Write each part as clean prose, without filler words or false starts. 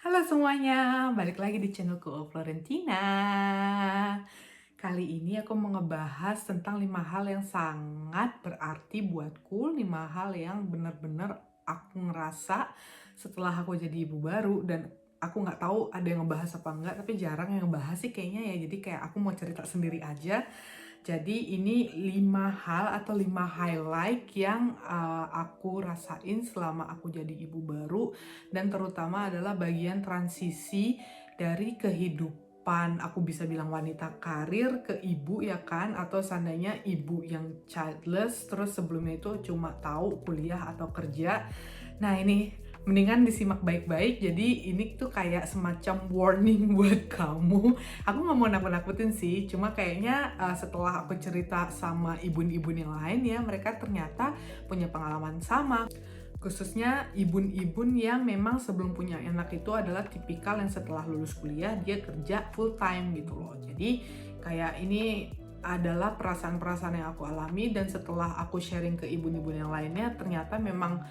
Halo semuanya, balik lagi di channelku Florentina. Kali ini aku mau ngebahas tentang 5 hal yang sangat berarti buatku, 5 hal yang bener-bener aku ngerasa setelah aku jadi ibu baru, dan aku nggak tahu ada yang ngebahas apa enggak, tapi jarang yang ngebahas sih kayaknya ya. Jadi kayak aku mau cerita sendiri aja. Jadi ini 5 hal atau 5 highlight yang aku rasain selama aku jadi ibu baru, dan terutama adalah bagian transisi dari kehidupan aku bisa bilang wanita karir ke ibu ya kan, atau seandainya ibu yang childless terus sebelumnya itu cuma tahu kuliah atau kerja. Nah ini mendingan disimak baik-baik, jadi ini tuh kayak semacam warning buat kamu. Aku nggak mau nakut-nakutin sih, cuma kayaknya setelah aku cerita sama ibu-ibu yang lain ya, mereka ternyata punya pengalaman sama. Khususnya ibu-ibu yang memang sebelum punya anak itu adalah tipikal yang setelah lulus kuliah dia kerja full time gitu loh. Jadi kayak ini adalah perasaan-perasaan yang aku alami, dan setelah aku sharing ke ibu-ibu yang lainnya ternyata memang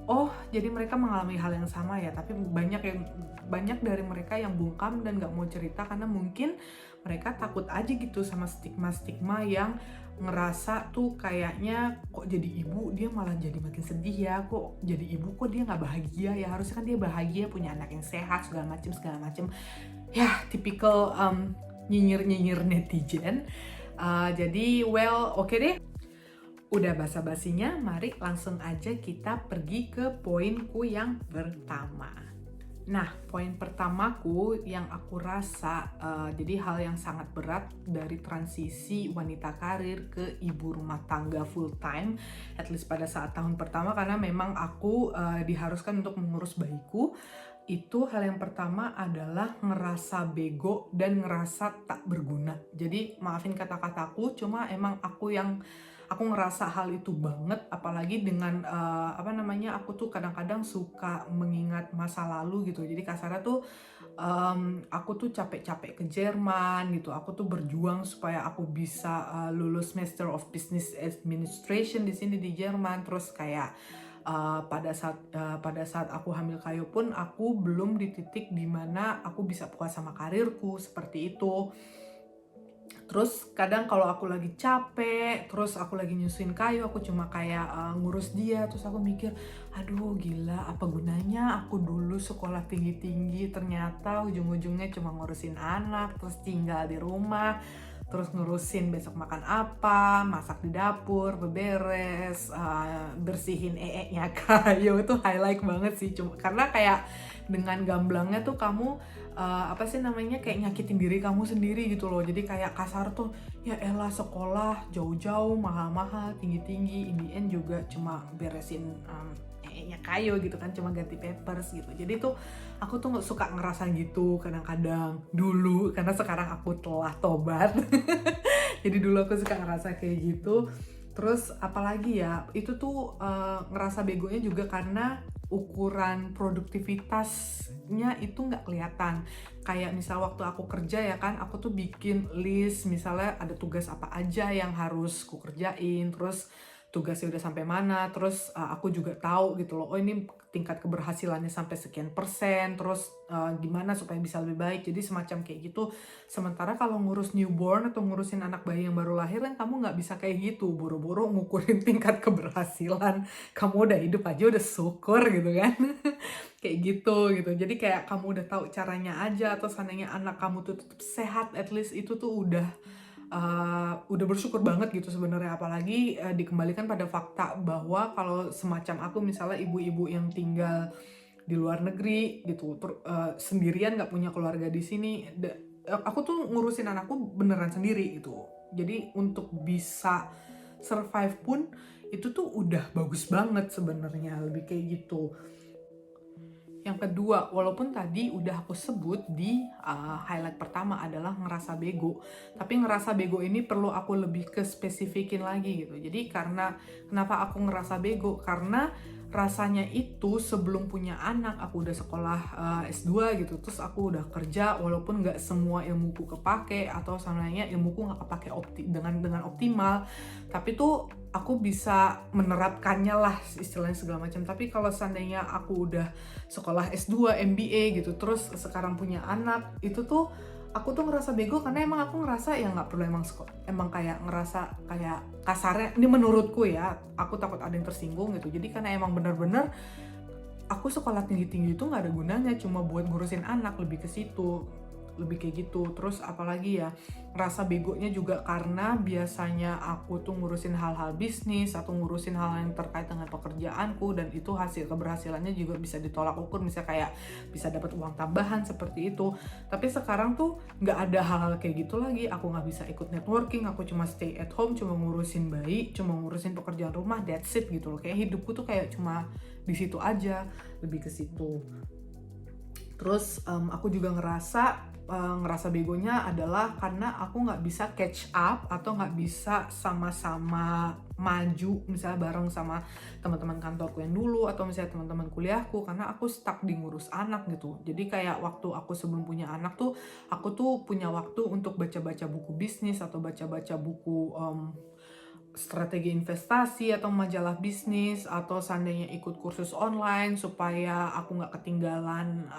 oh, jadi mereka mengalami hal yang sama ya, tapi banyak dari mereka yang bungkam dan nggak mau cerita karena mungkin mereka takut aja gitu sama stigma-stigma yang ngerasa tuh kayaknya kok jadi ibu dia malah jadi makin sedih ya, kok jadi ibu kok dia nggak bahagia ya, harusnya kan dia bahagia punya anak yang sehat segala macem ya, tipikal nyinyir netizen. Jadi oke deh. Udah basa-basinya, mari langsung aja kita pergi ke poinku yang pertama. Nah, poin pertamaku yang aku rasa jadi hal yang sangat berat dari transisi wanita karir ke ibu rumah tangga full time, at least pada saat tahun pertama, karena memang aku diharuskan untuk mengurus bayiku. Itu hal yang pertama adalah ngerasa bego dan ngerasa tak berguna. Jadi maafin kata-kataku, cuma emang aku ngerasa hal itu banget, apalagi dengan aku tuh kadang-kadang suka mengingat masa lalu gitu. Jadi kasarnya tuh aku tuh capek-capek ke Jerman gitu. Aku tuh berjuang supaya aku bisa lulus Master of Business Administration di sini di Jerman. Terus kayak pada saat aku hamil kayu pun aku belum di titik dimana aku bisa puas sama karirku seperti itu. Terus kadang kalau aku lagi capek, terus aku lagi nyusuin kayu, aku cuma kayak ngurus dia, terus aku mikir, aduh gila, apa gunanya aku dulu sekolah tinggi-tinggi, ternyata ujung-ujungnya cuma ngurusin anak, terus tinggal di rumah, terus ngurusin besok makan apa, masak di dapur, beberes, bersihin ee-nya kayu. Itu highlight banget sih, cuma karena kayak dengan gamblangnya tuh kamu kayak nyakitin diri kamu sendiri gitu loh. Jadi kayak kasar tuh, ya elah sekolah jauh-jauh mahal-mahal tinggi-tinggi, in the end juga cuma beresin nya kayu gitu kan, cuma ganti papers gitu. Jadi tuh aku tuh suka ngerasa gitu kadang-kadang dulu, karena sekarang aku telah tobat. Jadi dulu aku suka ngerasa kayak gitu. Terus apalagi ya, itu tuh ngerasa begonya juga karena ukuran produktivitasnya itu nggak kelihatan. Kayak misal waktu aku kerja ya kan, aku tuh bikin list misalnya ada tugas apa aja yang harus ku kerjain, terus tugasnya udah sampai mana, terus aku juga tahu gitu loh, oh ini tingkat keberhasilannya sampai sekian persen, terus gimana supaya bisa lebih baik. Jadi semacam kayak gitu. Sementara kalau ngurus newborn atau ngurusin anak bayi yang baru lahir kan kamu nggak bisa kayak gitu, buru-buru ngukurin tingkat keberhasilan. Kamu udah hidup aja udah syukur gitu kan. Kayak gitu. Jadi kayak kamu udah tahu caranya aja, atau seandainya anak kamu tuh tetap sehat, at least itu tuh udah bersyukur banget gitu sebenarnya. Apalagi dikembalikan pada fakta bahwa kalau semacam aku misalnya ibu-ibu yang tinggal di luar negeri gitu, sendirian nggak punya keluarga di sini, aku tuh ngurusin anakku beneran sendiri gitu. Jadi untuk bisa survive pun itu tuh udah bagus banget sebenarnya, lebih kayak gitu. Yang kedua, walaupun tadi udah aku sebut di highlight pertama adalah ngerasa bego, tapi ngerasa bego ini perlu aku lebih ke spesifikin lagi gitu. Jadi kenapa aku ngerasa bego? Karena rasanya itu sebelum punya anak, aku udah sekolah S2 gitu, terus aku udah kerja, walaupun nggak semua ilmuku kepake atau sebenarnya ilmuku nggak kepake dengan optimal, tapi tuh aku bisa menerapkannya lah istilahnya segala macam. Tapi kalau seandainya aku udah sekolah S2, MBA gitu, terus sekarang punya anak, itu tuh aku tuh ngerasa bego karena emang aku ngerasa ya nggak perlu emang kayak ngerasa kayak kasarnya, ini menurutku ya, aku takut ada yang tersinggung gitu. Jadi karena emang bener-bener aku sekolah tinggi-tinggi itu nggak ada gunanya, cuma buat ngurusin anak, lebih ke situ, lebih kayak gitu. Terus apalagi ya, rasa begonya juga karena biasanya aku tuh ngurusin hal-hal bisnis atau ngurusin hal yang terkait dengan pekerjaanku, dan itu hasil keberhasilannya juga bisa ditolak ukur, misalnya kayak bisa dapat uang tambahan seperti itu. Tapi sekarang tuh nggak ada hal-hal kayak gitu lagi, aku nggak bisa ikut networking, aku cuma stay at home, cuma ngurusin bayi, cuma ngurusin pekerjaan rumah, that's it gitu loh. Kayak hidupku tuh kayak cuma di situ aja, lebih ke situ. Terus aku juga ngerasa begonya adalah karena aku nggak bisa catch up atau nggak bisa sama-sama maju misalnya bareng sama teman-teman kantorku yang dulu atau misalnya teman-teman kuliahku, karena aku stuck di ngurus anak gitu. Jadi kayak waktu aku sebelum punya anak tuh, aku tuh punya waktu untuk baca-baca buku bisnis atau baca-baca buku strategi investasi atau majalah bisnis, atau seandainya ikut kursus online supaya aku nggak ketinggalan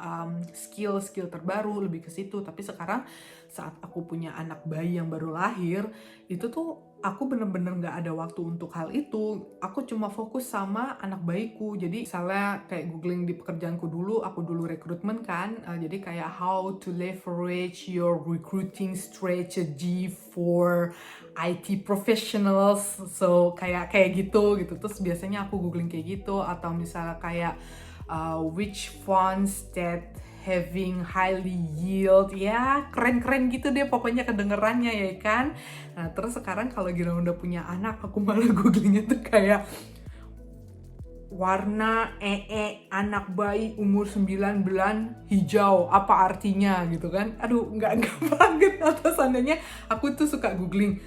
skill-skill terbaru, lebih ke situ. Tapi sekarang saat aku punya anak bayi yang baru lahir, itu tuh aku bener-bener nggak ada waktu untuk hal itu. Aku cuma fokus sama anak bayiku. Jadi misalnya kayak googling di pekerjaanku dulu, aku dulu rekrutmen kan, jadi kayak how to leverage your recruiting strategy for IT professionals, so kayak gitu. Terus biasanya aku googling kayak gitu, atau misalnya kayak which funds that having highly yield, ya keren-keren gitu deh pokoknya kedengerannya ya kan. Nah terus sekarang kalau Gira udah punya anak, aku malah googlingnya tuh kayak warna anak bayi umur 9 bulan hijau, apa artinya gitu kan. Aduh nggak banget. Atau seandainya aku tuh suka googling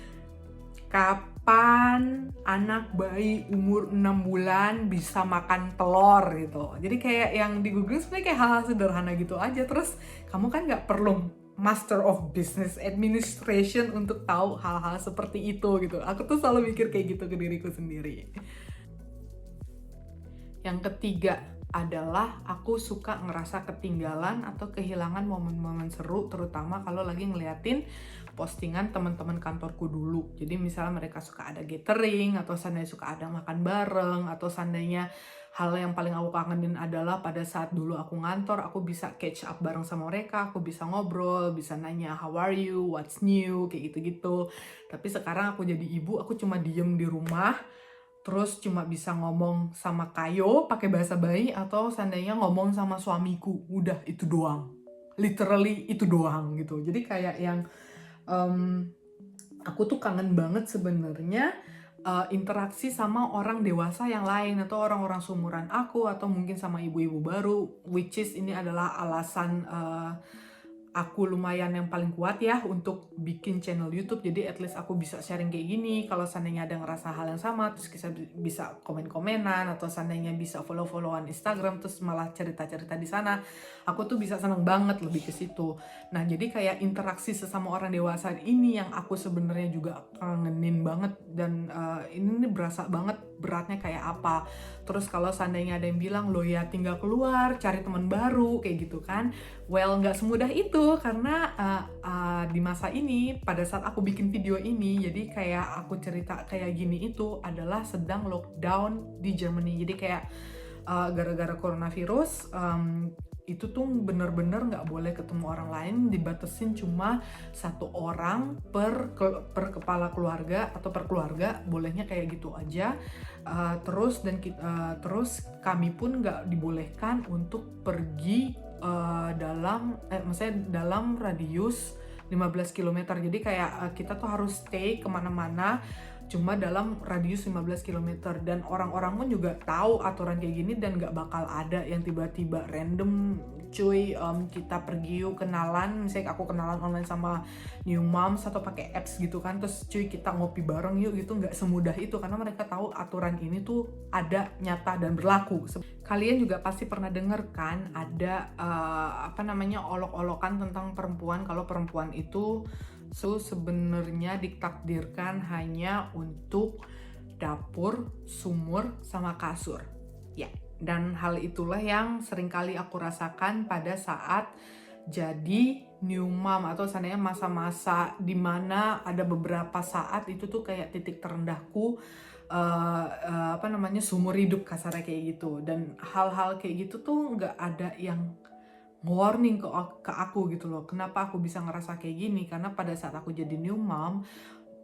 kapan anak bayi umur 6 bulan bisa makan telur gitu. Jadi kayak yang di Google sebenarnya kayak hal-hal sederhana gitu aja. Terus kamu kan nggak perlu Master of Business Administration untuk tahu hal-hal seperti itu gitu. Aku tuh selalu mikir kayak gitu ke diriku sendiri. Yang ketiga adalah aku suka ngerasa ketinggalan atau kehilangan momen-momen seru, terutama kalau lagi ngeliatin postingan teman-teman kantorku dulu. Jadi misalnya mereka suka ada gathering, atau seandainya suka ada makan bareng, atau seandainya hal yang paling aku kangenin adalah pada saat dulu aku ngantor, aku bisa catch up bareng sama mereka, aku bisa ngobrol, bisa nanya how are you, what's new, kayak gitu-gitu. Tapi sekarang aku jadi ibu, aku cuma diem di rumah, terus cuma bisa ngomong sama Kayo pakai bahasa bayi, atau seandainya ngomong sama suamiku, udah itu doang, literally itu doang gitu. Jadi kayak yang aku tuh kangen banget sebenarnya interaksi sama orang dewasa yang lain, atau orang-orang seumuran aku, atau mungkin sama ibu-ibu baru, which is ini adalah alasan aku lumayan yang paling kuat ya untuk bikin channel YouTube. Jadi at least aku bisa sharing kayak gini. Kalau seandainya ada ngerasa hal yang sama, terus kita bisa komen-komenan, atau seandainya bisa follow-followan Instagram terus malah cerita-cerita di sana, aku tuh bisa seneng banget, lebih ke situ. Nah jadi kayak interaksi sesama orang dewasa ini yang aku sebenarnya juga kangenin banget, dan ini berasa banget beratnya kayak apa. Terus kalau seandainya ada yang bilang lo ya tinggal keluar cari teman baru kayak gitu kan, well nggak semudah itu, karena di masa ini pada saat aku bikin video ini, jadi kayak aku cerita kayak gini itu adalah sedang lockdown di Germany. Jadi kayak gara-gara coronavirus itu tuh bener-bener nggak boleh ketemu orang lain, dibatasin cuma 1 orang per kepala keluarga atau per keluarga, bolehnya kayak gitu aja. Terus kami pun nggak dibolehkan untuk pergi maksudnya dalam radius 15 km. Jadi kayak kita tuh harus stay kemana-mana cuma dalam radius 15 kilometer, dan orang-orang pun juga tahu aturan kayak gini dan gak bakal ada yang tiba-tiba random cuy, kita pergi yuk kenalan, misalnya aku kenalan online sama new moms atau pakai apps gitu kan, terus cuy kita ngopi bareng yuk gitu, nggak semudah itu karena mereka tahu aturan ini tuh ada, nyata dan berlaku. Kalian juga pasti pernah denger kan ada olok-olokan tentang perempuan, kalau perempuan itu sebenarnya ditakdirkan hanya untuk dapur, sumur, sama kasur. Ya, dan hal itulah yang seringkali aku rasakan pada saat jadi new mom atau seandainya masa-masa dimana ada beberapa saat itu tuh kayak titik terendahku, seumur hidup kasarnya kayak gitu. Dan hal-hal kayak gitu tuh nggak ada yang warning ke aku gitu loh. Kenapa aku bisa ngerasa kayak gini? Karena pada saat aku jadi new mom,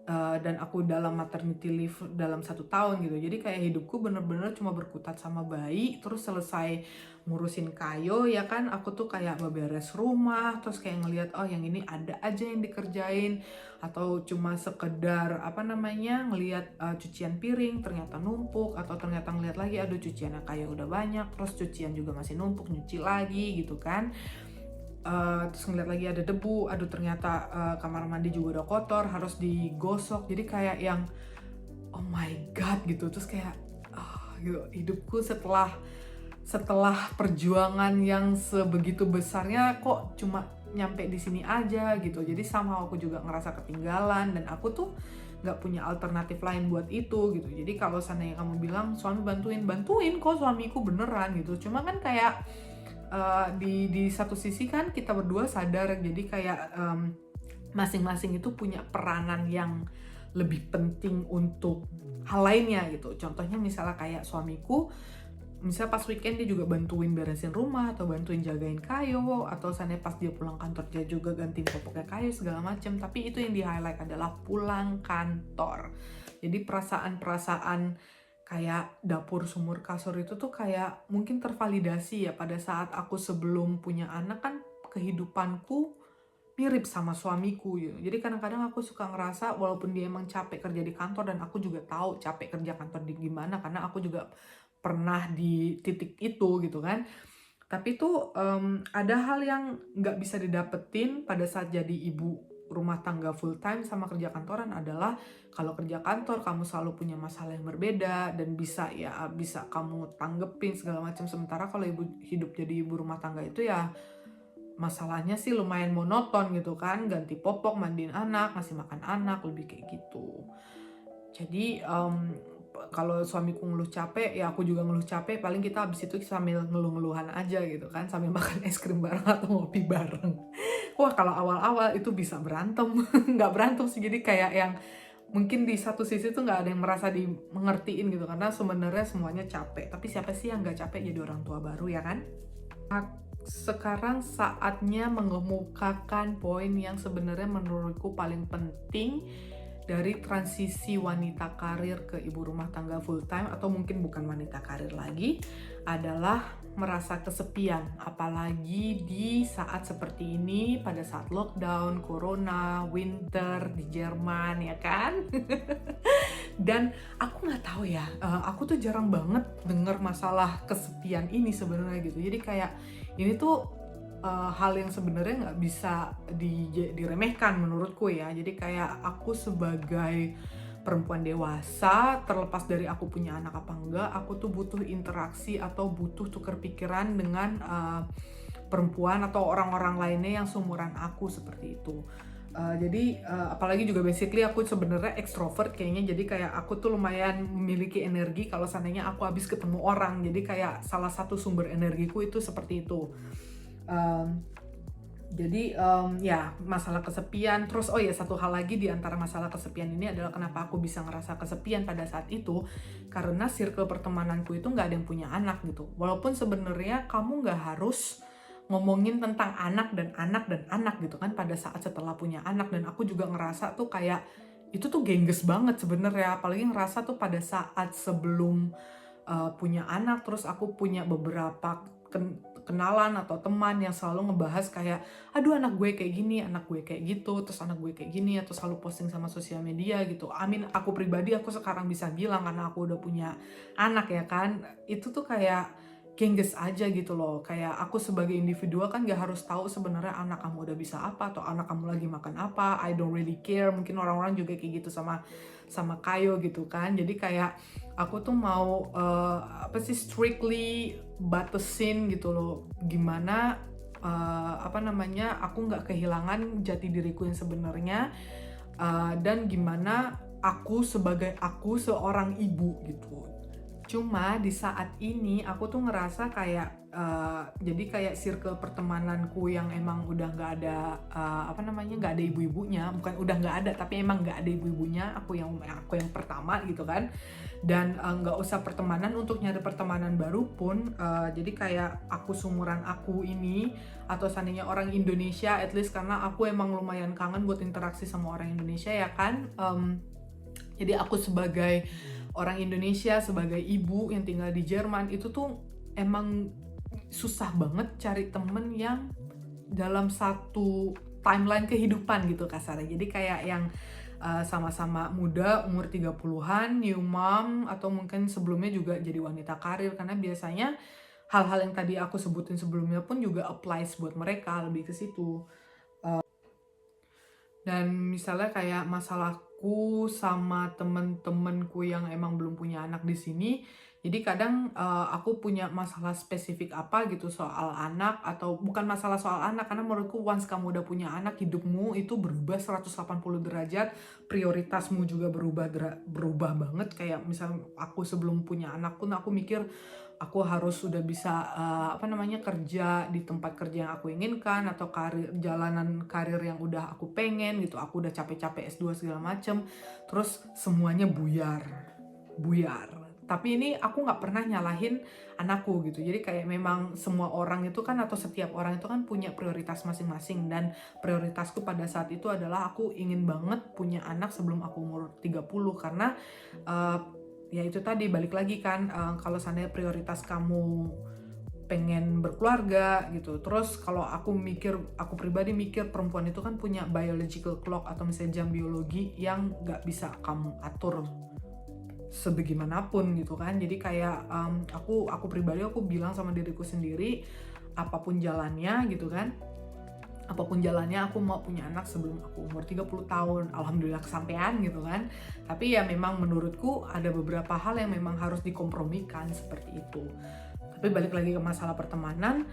dan aku dalam maternity leave dalam 1 tahun gitu. Jadi kayak hidupku bener-bener cuma berkutat sama bayi, terus selesai ngurusin Kayo ya kan, aku tuh kayak beberes rumah, terus kayak ngelihat oh yang ini ada aja yang dikerjain, atau cuma sekedar ngelihat cucian piring ternyata numpuk, atau ternyata ngelihat lagi aduh cuciannya Kayo udah banyak, terus cucian juga masih numpuk, nyuci lagi gitu kan. Terus ngeliat lagi ada debu, aduh ternyata kamar mandi juga udah kotor, harus digosok. Jadi kayak yang oh my god gitu. Terus kayak gitu, hidupku setelah perjuangan yang sebegitu besarnya kok cuma nyampe di sini aja gitu. Jadi sama aku juga ngerasa ketinggalan, dan aku tuh nggak punya alternatif lain buat itu gitu. Jadi kalau seandainya kamu bilang suami bantuin kok suamiku beneran gitu. Cuma kan kayak di satu sisi kan kita berdua sadar, jadi kayak masing-masing itu punya peranan yang lebih penting untuk hal lainnya gitu. Contohnya misalnya kayak suamiku, misalnya pas weekend dia juga bantuin beresin rumah atau bantuin jagain Kayo, atau seandainya pas dia pulang kantor dia juga gantiin popoknya Kayo segala macem. Tapi itu yang di highlight adalah pulang kantor. Jadi perasaan-perasaan kayak dapur, sumur, kasur itu tuh kayak mungkin tervalidasi ya pada saat aku sebelum punya anak kan kehidupanku mirip sama suamiku gitu. Jadi kadang-kadang aku suka ngerasa walaupun dia emang capek kerja di kantor, dan aku juga tahu capek kerja kantor di gimana karena aku juga pernah di titik itu gitu kan. Tapi tuh ada hal yang nggak bisa didapetin pada saat jadi ibu rumah tangga full time sama kerja kantoran adalah kalau kerja kantor kamu selalu punya masalah yang berbeda dan bisa kamu tanggepin segala macam. Sementara kalau hidup jadi ibu rumah tangga itu ya masalahnya sih lumayan monoton gitu kan, ganti popok, mandiin anak, ngasih makan anak, lebih kayak gitu. Jadi kalau suamiku ngeluh capek, ya aku juga ngeluh capek, paling kita habis itu sambil ngeluh-ngeluhan aja gitu kan, sambil makan es krim bareng atau ngopi bareng. Wah kalau awal-awal itu bisa berantem, nggak berantem sih, jadi kayak yang mungkin di satu sisi tuh nggak ada yang merasa dimengertiin gitu, karena sebenarnya semuanya capek, tapi siapa sih yang nggak capek jadi orang tua baru ya kan? Sekarang saatnya mengemukakan poin yang sebenarnya menurutku paling penting dari transisi wanita karir ke ibu rumah tangga full time, atau mungkin bukan wanita karir lagi, adalah merasa kesepian. Apalagi di saat seperti ini, pada saat lockdown, corona, winter di Jerman ya kan. Dan aku nggak tahu ya, aku tuh jarang banget denger masalah kesepian ini sebenarnya gitu. Jadi kayak ini tuh hal yang sebenarnya nggak bisa diremehkan menurutku ya. Jadi kayak aku sebagai perempuan dewasa, terlepas dari aku punya anak apa enggak, aku tuh butuh interaksi atau butuh tukar pikiran dengan perempuan atau orang-orang lainnya yang seumuran aku seperti itu. Jadi apalagi juga basically aku sebenarnya extrovert kayaknya, jadi kayak aku tuh lumayan memiliki energi kalau seandainya aku habis ketemu orang. Jadi kayak salah satu sumber energiku itu seperti itu. Jadi ya masalah kesepian. Terus satu hal lagi di antara masalah kesepian ini adalah kenapa aku bisa ngerasa kesepian pada saat itu, karena circle pertemananku itu nggak ada yang punya anak gitu. Walaupun sebenarnya kamu nggak harus ngomongin tentang anak dan anak gitu kan pada saat setelah punya anak. Dan aku juga ngerasa tuh kayak itu tuh gengges banget sebenarnya, apalagi ngerasa tuh pada saat sebelum punya anak, terus aku punya beberapa kenalan atau teman yang selalu ngebahas kayak, aduh anak gue kayak gini, anak gue kayak gitu, terus anak gue kayak gini, atau selalu posting sama sosial media gitu. Aku pribadi aku sekarang bisa bilang karena aku udah punya anak ya kan, itu tuh kayak gengges aja gitu loh. Kayak aku sebagai individual kan gak harus tahu sebenarnya anak kamu udah bisa apa atau anak kamu lagi makan apa. I don't really care. Mungkin orang-orang juga kayak gitu sama Kayo gitu kan. Jadi kayak aku tuh mau strictly batasin gitu loh. Gimana aku nggak kehilangan jati diriku yang sebenarnya, dan gimana aku seorang ibu gitu. Cuma di saat ini aku tuh ngerasa kayak jadi kayak circle pertemananku yang emang udah nggak ada nggak ada ibu-ibunya, bukan udah nggak ada tapi emang nggak ada ibu-ibunya, aku yang pertama gitu kan. Dan nggak usah pertemanan, untuk nyari pertemanan baru pun jadi kayak aku sumuran aku ini atau seandainya orang Indonesia, at least karena aku emang lumayan kangen buat interaksi sama orang Indonesia ya kan. Jadi aku sebagai orang Indonesia, sebagai ibu yang tinggal di Jerman, itu tuh emang susah banget cari temen yang dalam satu timeline kehidupan gitu kasarnya. Jadi kayak yang sama-sama muda, umur 30-an, new mom, atau mungkin sebelumnya juga jadi wanita karir. Karena biasanya hal-hal yang tadi aku sebutin sebelumnya pun juga applies buat mereka, lebih ke situ. Dan misalnya kayak masalahku sama temen-temenku yang emang belum punya anak di sini, jadi kadang aku punya masalah spesifik apa gitu soal anak, atau bukan masalah soal anak, karena menurutku once kamu udah punya anak, hidupmu itu berubah 180 derajat, prioritasmu juga berubah banget. Kayak misalnya aku sebelum punya anak pun aku mikir aku harus sudah bisa kerja di tempat kerja yang aku inginkan, atau jalanan karir yang udah aku pengen gitu. Aku udah capek-capek S2 segala macem, terus semuanya buyar. Tapi ini aku nggak pernah nyalahin anakku gitu. Jadi kayak memang semua orang itu kan, atau setiap orang itu kan punya prioritas masing-masing, dan prioritasku pada saat itu adalah aku ingin banget punya anak sebelum aku umur 30, karena ya itu tadi, balik lagi kan, kalau seandainya prioritas kamu pengen berkeluarga gitu, terus kalau aku pribadi mikir perempuan itu kan punya biological clock atau misalnya jam biologi yang nggak bisa kamu atur sebagaimanapun gitu kan. Jadi kayak aku pribadi aku bilang sama diriku sendiri, apapun jalannya gitu kan, aku mau punya anak sebelum aku umur 30 tahun. Alhamdulillah kesampean gitu kan. Tapi ya memang menurutku ada beberapa hal yang memang harus dikompromikan seperti itu. Tapi balik lagi ke masalah pertemanan,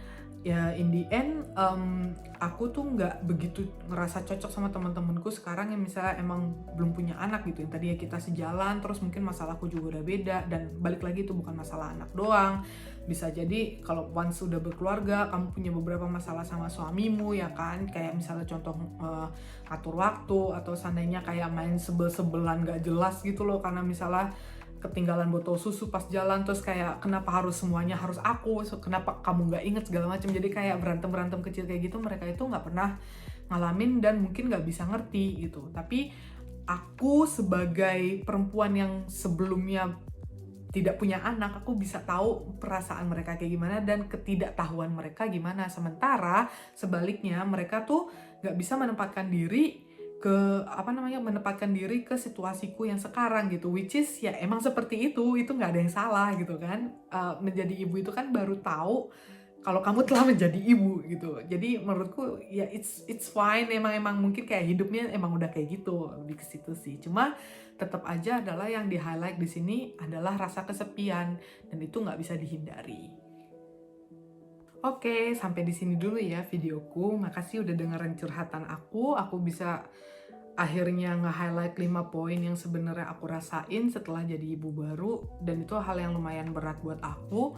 ya in the end aku tuh nggak begitu ngerasa cocok sama teman-temanku sekarang yang misalnya emang belum punya anak gitu, yang tadi ya kita sejalan, terus mungkin masalahku juga udah beda. Dan balik lagi itu bukan masalah anak doang, bisa jadi kalau once sudah berkeluarga kamu punya beberapa masalah sama suamimu ya kan, kayak misalnya contoh atur waktu, atau seandainya kayak main sebel-sebelan gak jelas gitu loh, karena misalnya ketinggalan botol susu pas jalan, terus kayak kenapa harus semuanya harus aku, kenapa kamu nggak inget segala macam. Jadi kayak berantem kecil kayak gitu mereka itu nggak pernah ngalamin dan mungkin nggak bisa ngerti gitu. Tapi aku sebagai perempuan yang sebelumnya tidak punya anak, aku bisa tahu perasaan mereka kayak gimana dan ketidaktahuan mereka gimana. Sementara sebaliknya mereka tuh nggak bisa menempatkan diri ke situasiku yang sekarang gitu, which is ya emang seperti itu nggak ada yang salah gitu kan. Menjadi ibu itu kan baru tahu kalau kamu telah menjadi ibu gitu. Jadi menurutku ya it's fine, emang mungkin kayak hidupnya emang udah kayak gitu, lebih ke situ sih. Cuma tetap aja adalah yang di highlight di sini adalah rasa kesepian, dan itu nggak bisa dihindari. Oke, sampai di sini dulu ya videoku. Makasih udah dengerin curhatan aku. Aku bisa akhirnya nge-highlight 5 poin yang sebenarnya aku rasain setelah jadi ibu baru, dan itu hal yang lumayan berat buat aku.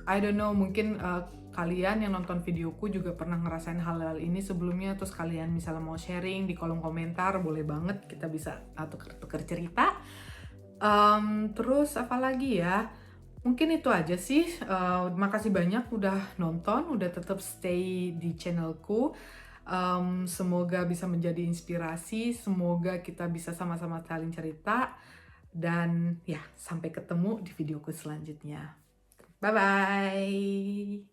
I don't know, mungkin kalian yang nonton videoku juga pernah ngerasain hal-hal ini sebelumnya, terus kalian misalnya mau sharing di kolom komentar, boleh banget, kita bisa tuker cerita. Terus apa lagi ya? Mungkin itu aja sih. Makasih banyak udah nonton, udah tetap stay di channelku. Semoga bisa menjadi inspirasi, semoga kita bisa sama-sama saling cerita. Dan ya, sampai ketemu di videoku selanjutnya. Bye-bye.